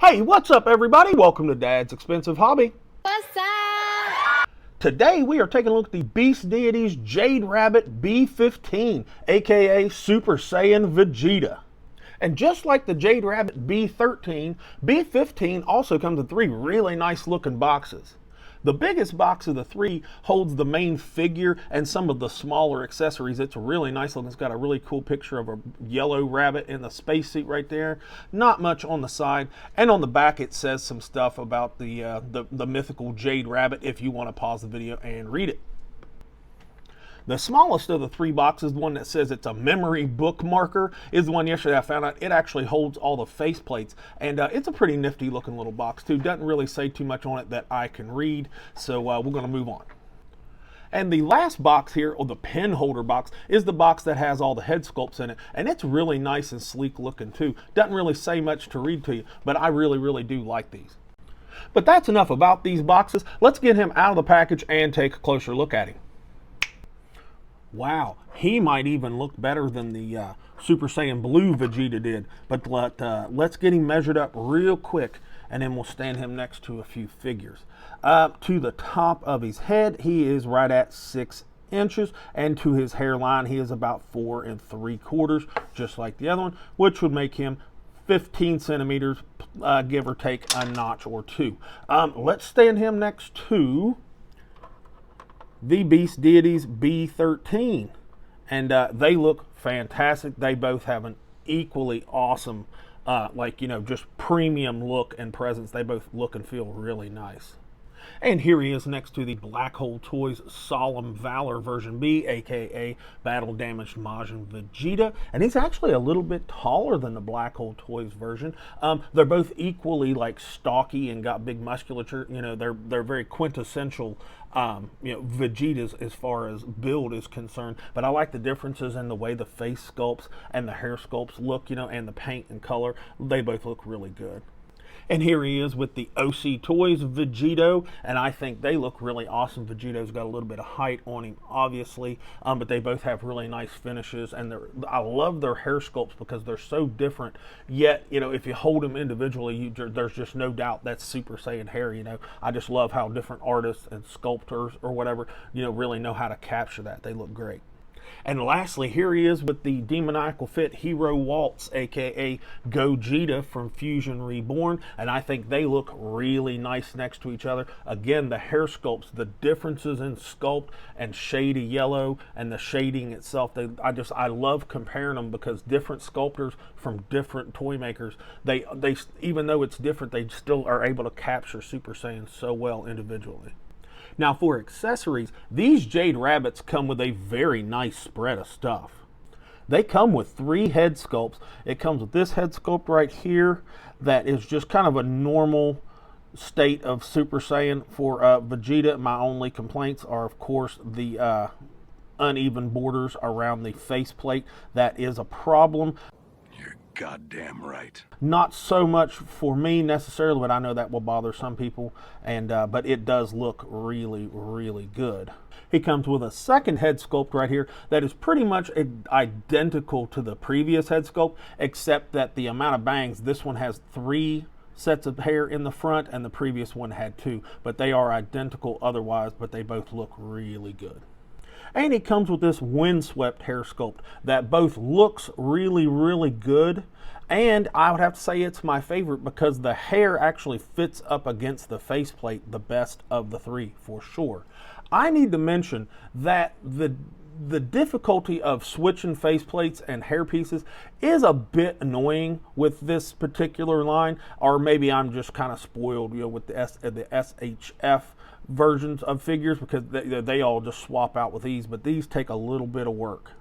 Hey, what's up everybody? Welcome to Dad's Expensive Hobby. What's up? Today we are taking a look at the Beast Deities Jade Rabbit B15, aka Super Saiyan Vegeta. And just like the Jade Rabbit B13, B15 also comes in three really nice looking boxes. The biggest box of the three holds the main figure and some of the smaller accessories. It's really nice looking. It's got a really cool picture of a yellow rabbit in the spacesuit right there. Not much on the side. And on the back it says some stuff about the mythical Jade Rabbit if you want to pause the video and read it. The smallest of the three boxes, the one that says it's a memory bookmarker, is the one yesterday I found out it actually holds all the face plates. And it's a pretty nifty looking little box too. Doesn't really say too much on it that I can read. So we're going to move on. And the last box here, or the pen holder box, is the box that has all the head sculpts in it. And it's really nice and sleek looking too. Doesn't really say much to read to you, but I really do like these. But that's enough about these boxes. Let's get him out of the package and take a closer look at him. Wow, he might even look better than the Super Saiyan Blue Vegeta did. But let's get him measured up real quick, and then we'll stand him next to a few figures. Up to the top of his head, he is right at 6 inches, and to his hairline, he is about 4 3/4, just like the other one, which would make him 15 centimeters, give or take a notch or two. Let's stand him next to the Beast Deities B13, and they look fantastic. They both have an equally awesome just premium look and presence. They both look and feel really nice. And here he is next to the Black Hole Toys Solemn Valor version B, aka Battle Damaged Majin Vegeta, and he's actually a little bit taller than the Black Hole Toys version. They're both equally like stocky and got big musculature. You know, they're very quintessential Vegetas as far as build is concerned, but I like the differences in the way the face sculpts and the hair sculpts look, and the paint and color. They both look really good. And here he is with the OC Toys Vegito, and I think they look really awesome. Vegito's got a little bit of height on him, obviously, but they both have really nice finishes, and I love their hair sculpts because they're so different, yet, if you hold them individually, there's just no doubt that's Super Saiyan hair, I just love how different artists and sculptors or whatever, really know how to capture that. They look great. And lastly, here he is with the Demoniacal Fit Hero Waltz, aka Gogeta from Fusion Reborn, and I think they look really nice next to each other. Again, the hair sculpts, the differences in sculpt and shady yellow and the shading itself, I love comparing them because different sculptors from different toy makers, they even though it's different, they still are able to capture Super Saiyan so well individually. Now for accessories, these Jade Rabbits come with a very nice spread of stuff. They come with 3 head sculpts. It comes with this head sculpt right here that is just kind of a normal state of Super Saiyan for Vegeta. My only complaints are, of course, the uneven borders around the faceplate. That is a problem. Goddamn right. Not so much for me necessarily, but I know that will bother some people, and but it does look really good. He comes with a second head sculpt right here that is pretty much identical to the previous head sculpt, except that the amount of bangs, this one has 3 sets of hair in the front and the previous one had 2, but they are identical otherwise, but they both look really good. And he comes with this windswept hair sculpt that both looks really good, and I would have to say it's my favorite because the hair actually fits up against the faceplate the best of the 3 for sure. I need to mention that the difficulty of switching faceplates and hair pieces is a bit annoying with this particular line, or maybe I'm just kind of spoiled, with the SHF versions of figures because they all just swap out with these, but these take a little bit of work.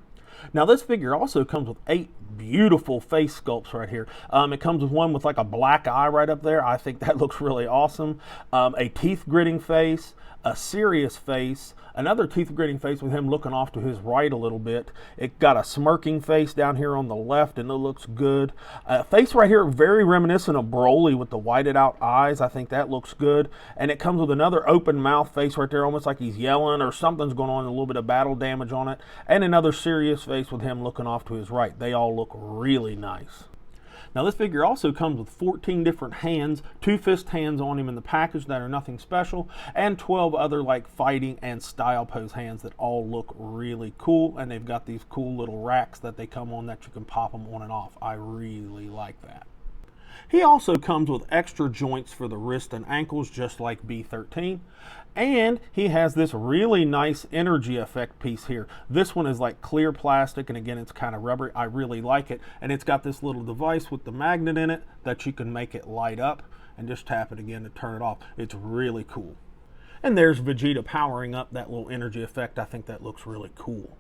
Now this figure also comes with 8 beautiful face sculpts right here. It comes with one with like a black eye right up there. I think that looks really awesome. A teeth gritting face, a serious face, another teeth gritting face with him looking off to his right a little bit. It got a smirking face down here on the left, and it looks good. Face right here very reminiscent of Broly with the whited out eyes. I think that looks good. And it comes with another open mouth face right there, almost like he's yelling or something's going on, a little bit of battle damage on it. And another serious face with him looking off to his right. They all look really nice. Now this figure also comes with 14 different hands, 2 fist hands on him in the package that are nothing special, and 12 other like fighting and style pose hands that all look really cool, and they've got these cool little racks that they come on that you can pop them on and off. I really like that. He also comes with extra joints for the wrist and ankles, just like B13. And he has this really nice energy effect piece here. This one is like clear plastic, and again, it's kind of rubbery. I really like it. And it's got this little device with the magnet in it that you can make it light up and just tap it again to turn it off. It's really cool. And there's Vegeta powering up that little energy effect. I think that looks really cool.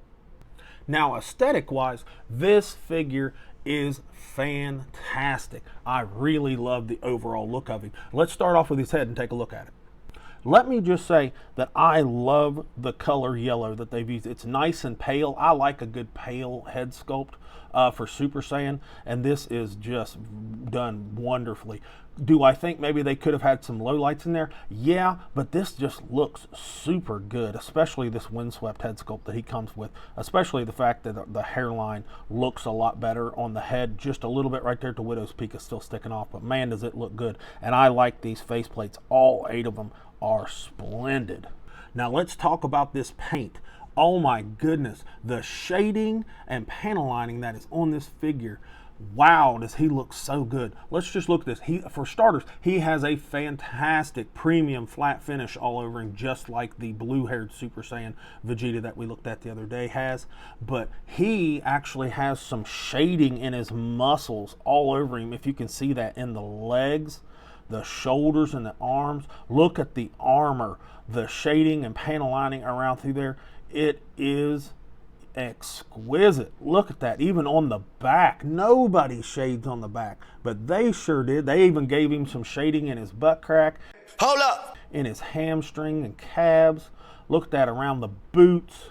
Now, aesthetic-wise, this figure is fantastic. I really love the overall look of him. Let's start off with his head and take a look at it. Let me just say that I love the color yellow that they've used. It's nice and pale. I like a good pale head sculpt for Super Saiyan, and this is just done wonderfully. Do I think maybe they could have had some lowlights in there? Yeah, but this just looks super good, especially this windswept head sculpt that he comes with, especially the fact that the hairline looks a lot better on the head. Just a little bit right there to Widow's Peak is still sticking off, but man, does it look good. And I like these faceplates. All 8 of them are splendid. Now let's talk about this paint. Oh my goodness, the shading and panel lining that is on this figure. Wow, does he look so good. Let's just look at this. For starters, he has a fantastic premium flat finish all over him, just like the blue-haired Super Saiyan Vegeta that we looked at the other day has. But he actually has some shading in his muscles all over him. If you can see that in the legs, the shoulders, and the arms. Look at the armor, the shading and panel lining around through there. It is exquisite. Look at that. Even on the back, nobody shades on the back, but they sure did. They even gave him some shading in his butt crack. Hold up! In his hamstring and calves. Look at that around the boots,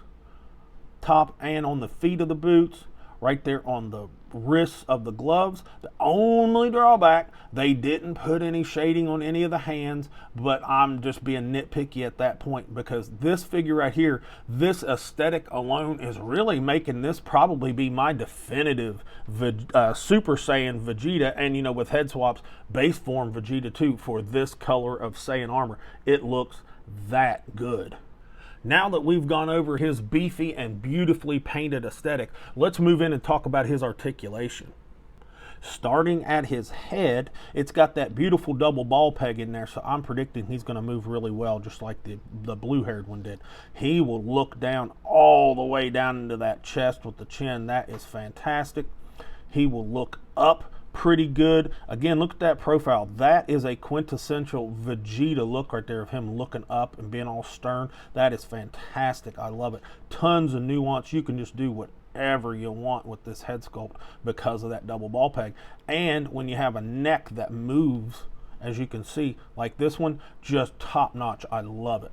top and on the feet of the boots, right there on the wrists of the gloves. The only drawback, they didn't put any shading on any of the hands, but I'm just being nitpicky at that point, because this figure right here, this aesthetic alone is really making this probably be my definitive Super Saiyan Vegeta, and you know, with head swaps, base form Vegeta too, for this color of Saiyan armor. It looks that good. Now that we've gone over his beefy and beautifully painted aesthetic, let's move in and talk about his articulation. Starting at his head, it's got that beautiful double ball peg in there, so I'm predicting he's going to move really well, just like the blue-haired one did. He will look down all the way down into that chest with the chin. That is fantastic. He will look up pretty good. Again, look at that profile. That is a quintessential Vegeta look right there of him looking up and being all stern. That is fantastic. I love it. Tons of nuance. You can just do whatever you want with this head sculpt because of that double ball peg. And when you have a neck that moves, as you can see, like this one, just top notch. I love it.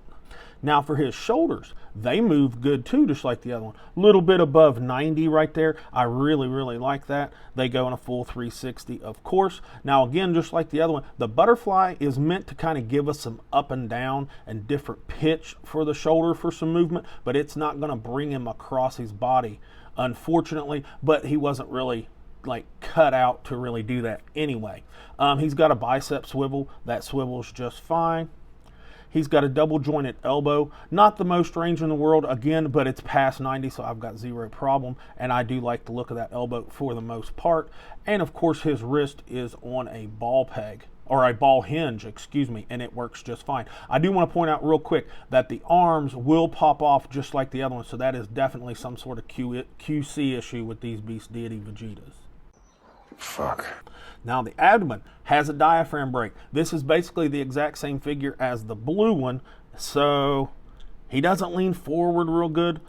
Now for his shoulders, they move good too, just like the other one. A little bit above 90 right there. I really, really like that. They go in a full 360, of course. Now again, just like the other one, the butterfly is meant to kind of give us some up and down and different pitch for the shoulder for some movement, but it's not going to bring him across his body, unfortunately. But he wasn't really like cut out to really do that anyway. He's got a bicep swivel. That swivels just fine. He's got a double jointed elbow, not the most range in the world again, but it's past 90, so I've got zero problem, and I do like the look of that elbow for the most part. And of course his wrist is on a ball peg, or a ball hinge, excuse me, and it works just fine. I do want to point out real quick that the arms will pop off just like the other one, so that is definitely some sort of QC issue with these Beast Deity Vegetas. Fuck. Now the abdomen has a diaphragm break. This is basically the exact same figure as the blue one, so he doesn't lean forward real good.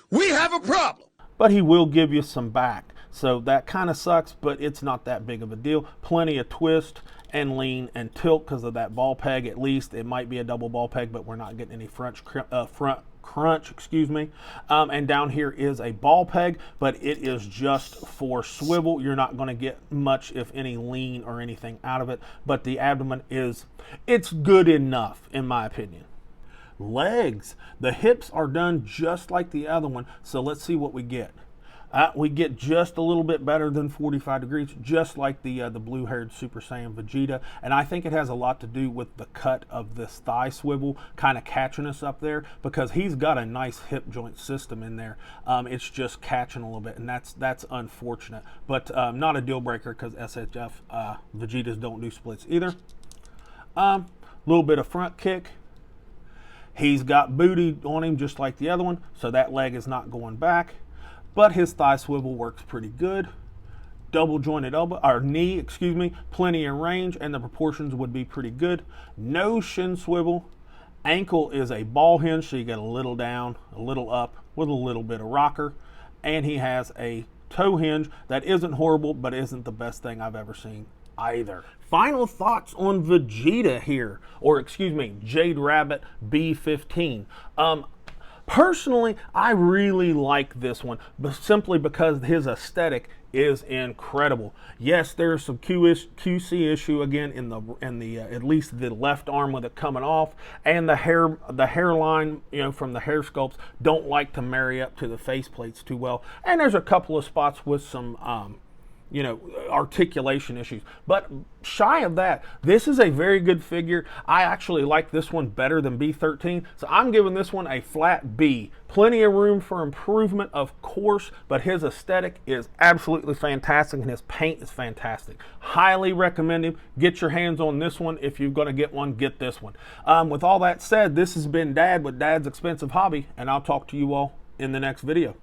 We have a problem! But he will give you some back. So that kind of sucks, but it's not that big of a deal. Plenty of twist and lean and tilt because of that ball peg. At least it might be a double ball peg, but we're not getting any front crunch, excuse me. And down here is a ball peg, but it is just for swivel. You're not going to get much, if any, lean or anything out of it. But the abdomen it's good enough, in my opinion. Legs. The hips are done just like the other one, so let's see what we get. We get just a little bit better than 45 degrees, just like the blue-haired Super Saiyan Vegeta. And I think it has a lot to do with the cut of this thigh swivel kind of catching us up there, because he's got a nice hip joint system in there. It's just catching a little bit, and that's unfortunate. But not a deal breaker, because SSJ Vegetas don't do splits either. Little bit of front kick. He's got booty on him just like the other one, so that leg is not going back. But his thigh swivel works pretty good. Double jointed elbow, or knee, excuse me, plenty in range, and the proportions would be pretty good. No shin swivel. Ankle is a ball hinge, so you get a little down, a little up, with a little bit of rocker. And he has a toe hinge that isn't horrible, but isn't the best thing I've ever seen either. Final thoughts on Vegeta here, or excuse me, Jade Rabbit B15. Personally, I really like this one, but simply because his aesthetic is incredible. Yes, there's some QC issue again in the at least the left arm with it coming off, and the hairline, you know, from the hair sculpts don't like to marry up to the face plates too well. And there's a couple of spots with some you know, articulation issues. But shy of that, this is a very good figure. I actually like this one better than B13, so I'm giving this one a flat B. Plenty of room for improvement, of course, but his aesthetic is absolutely fantastic, and his paint is fantastic. Highly recommend him. Get your hands on this one. If you're going to get one, get this one. With all that said, this has been Dad with Dad's Expensive Hobby, and I'll talk to you all in the next video.